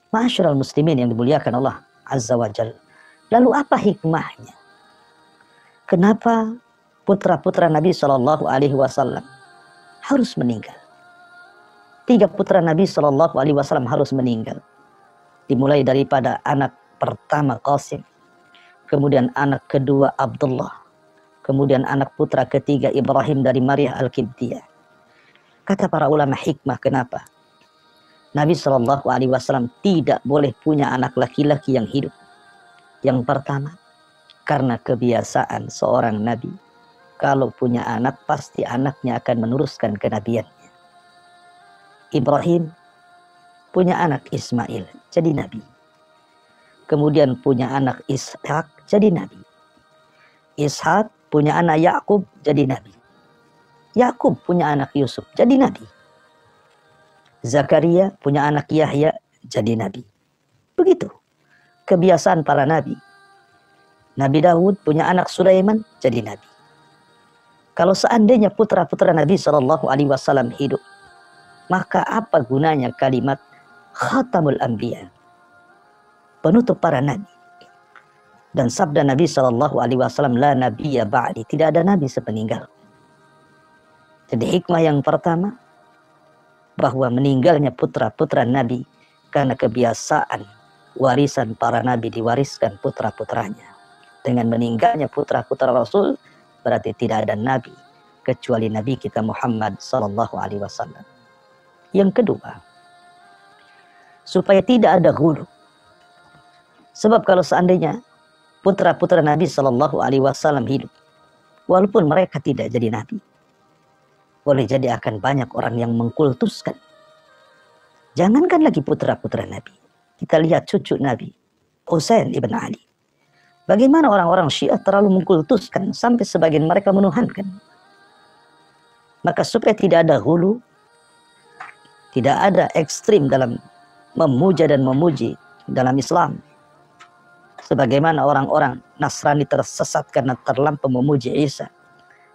Ma'asyiral muslimin yang dimuliakan Allah Azza wa Jalla. Lalu apa hikmahnya? Kenapa putra-putra Nabi Shallallahu Alaihi Wasallam harus meninggal? 3 putra Nabi Shallallahu Alaihi Wasallam harus meninggal. Dimulai daripada anak pertama Qasim, kemudian anak kedua Abdullah, kemudian anak putra ketiga Ibrahim dari Maryam Al-Qibtiyah. Kata para ulama hikmah kenapa Nabi Shallallahu Alaihi Wasallam tidak boleh punya anak laki-laki yang hidup. Yang pertama, karena kebiasaan seorang nabi, kalau punya anak pasti anaknya akan meneruskan kenabiannya. Ibrahim punya anak Ismail, jadi nabi. Kemudian punya anak Ishak, jadi nabi. Ishak punya anak Yakub, jadi nabi. Yakub punya anak Yusuf, jadi nabi. Zakaria punya anak Yahya, jadi nabi. Begitu kebiasaan para nabi. Nabi Daud punya anak Sulaiman, jadi nabi. Kalau seandainya putra-putra Nabi Shallallahu Alaihi Wasallam hidup, maka apa gunanya kalimat Khatamul Anbiya, penutup para nabi? Dan sabda Nabi Shallallahu Alaihi Wasallam, la nabiyya ba'di, tidak ada nabi sepeninggal. Jadi hikmah yang pertama, bahwa meninggalnya putra-putra nabi karena kebiasaan warisan para nabi diwariskan putra-putranya. Dengan meninggalnya putra-putra Rasul, berarti tidak ada nabi kecuali Nabi kita Muhammad Sallallahu Alaihi Wasallam. Yang kedua, supaya tidak ada ghulu. Sebab kalau seandainya putra-putra Nabi Sallallahu Alaihi Wasallam hidup, walaupun mereka tidak jadi nabi, boleh jadi akan banyak orang yang mengkultuskan. Jangankan lagi putra-putra nabi, kita lihat cucu Nabi, Husain ibn Ali. Bagaimana orang-orang Syiah terlalu mengkultuskan sampai sebagian mereka menuhankan. Maka supaya tidak ada hulu, tidak ada ekstrim dalam memuja dan memuji dalam Islam. Sebagaimana orang-orang Nasrani tersesat karena terlampau memuji Isa,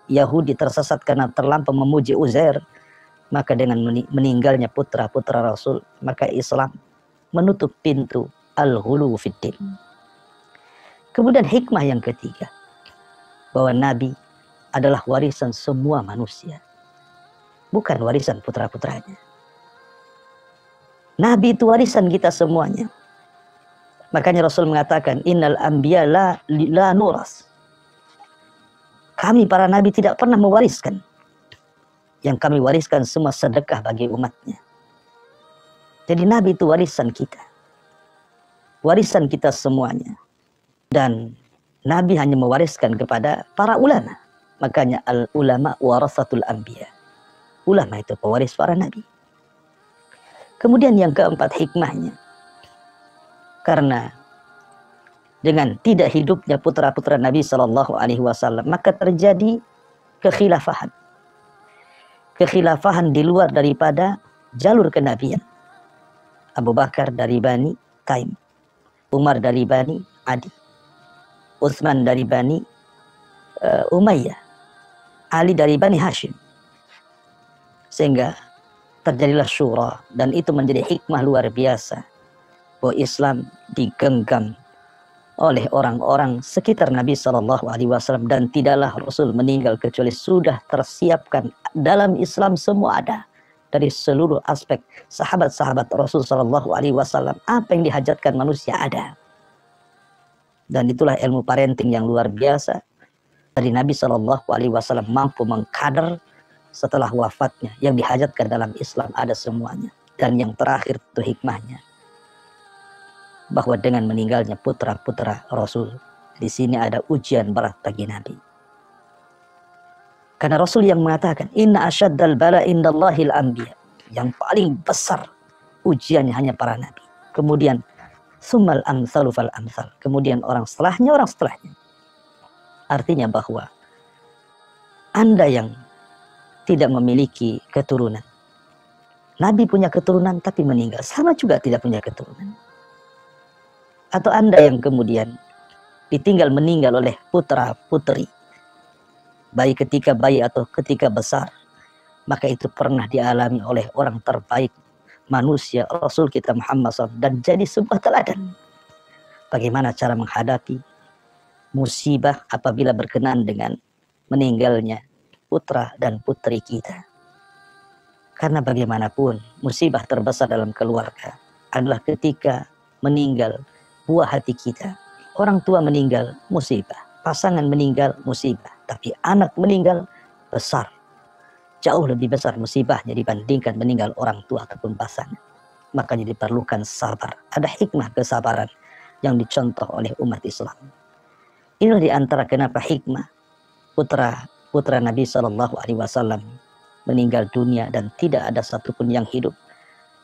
Yahudi tersesat karena terlampau memuji Uzair, maka dengan meninggalnya putra-putra Rasul, maka Islam menutup pintu al-ghulu fiddin. Kemudian hikmah yang ketiga, bahwa Nabi adalah warisan semua manusia, bukan warisan putra-putranya. Nabi itu warisan kita semuanya. Makanya Rasul mengatakan, innal anbiya la nuras. Kami para nabi tidak pernah mewariskan. Yang kami wariskan semua sedekah bagi umatnya. Jadi Nabi itu warisan kita. Warisan kita semuanya. Dan Nabi hanya mewariskan kepada para ulama. Makanya al-ulama warasatul anbiya. Ulama itu pewaris para nabi. Kemudian yang keempat hikmahnya. Karena dengan tidak hidupnya putra-putra Nabi Shallallahu Alaihi Wasallam, maka terjadi kekhilafahan. Kekhilafahan di luar daripada jalur kenabian. Abu Bakar dari Bani Taim, Umar dari Bani Adi, Utsman dari Bani Umayyah, Ali dari Bani Hashim. Sehingga terjadilah syura, dan itu menjadi hikmah luar biasa bahwa Islam digenggam oleh orang-orang sekitar Nabi Shallallahu Alaihi Wasallam, dan tidaklah Rasul meninggal kecuali sudah tersiapkan dalam Islam semua ada dari seluruh aspek sahabat-sahabat Rasul Shallallahu Alaihi Wasallam. Apa yang dihajatkan manusia ada, dan itulah ilmu parenting yang luar biasa dari Nabi Shallallahu Alaihi Wasallam, mampu mengkader setelah wafatnya yang dihajatkan dalam Islam ada semuanya. Dan yang terakhir itu hikmahnya, bahwa dengan meninggalnya putra-putra Rasul, di sini ada ujian berat bagi Nabi. Karena Rasul yang mengatakan, inna asyaddal bala indallahil anbiya, yang paling besar ujiannya hanya para nabi. Kemudian summal amsalu fal amsal, kemudian orang setelahnya. Artinya bahwa Anda yang tidak memiliki keturunan, Nabi punya keturunan tapi meninggal, sama juga tidak punya keturunan. Atau Anda yang kemudian ditinggal meninggal oleh putra putri, baik ketika bayi atau ketika besar, maka itu pernah dialami oleh orang terbaik manusia Rasul kita Muhammad SAW dan jadi sebuah teladan bagaimana cara menghadapi musibah apabila berkenaan dengan meninggalnya putra dan putri kita. Karena bagaimanapun musibah terbesar dalam keluarga adalah ketika meninggal buah hati kita. Orang tua meninggal musibah, pasangan meninggal musibah, tapi anak meninggal besar. Jauh lebih besar musibahnya dibandingkan meninggal orang tua ataupun pasangan. Makanya diperlukan sabar. Ada hikmah kesabaran yang dicontoh oleh umat Islam. Inilah diantara kenapa hikmah putra Nabi SAW meninggal dunia dan tidak ada satupun yang hidup.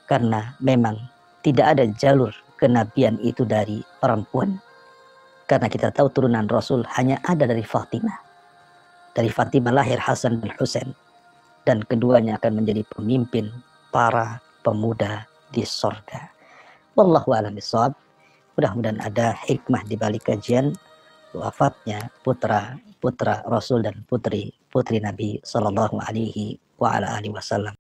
Karena memang tidak ada jalur kenabian itu dari perempuan. Karena kita tahu turunan Rasul hanya ada dari Fatimah. Dari Fatimah lahir Hasan dan Husain. Dan keduanya akan menjadi pemimpin para pemuda di sorga. Wallahu a'lam bishawab. Mudah-mudahan ada hikmah di balik kajian wafatnya putra Rasul dan putri Nabi sallallahu alaihi wasallam.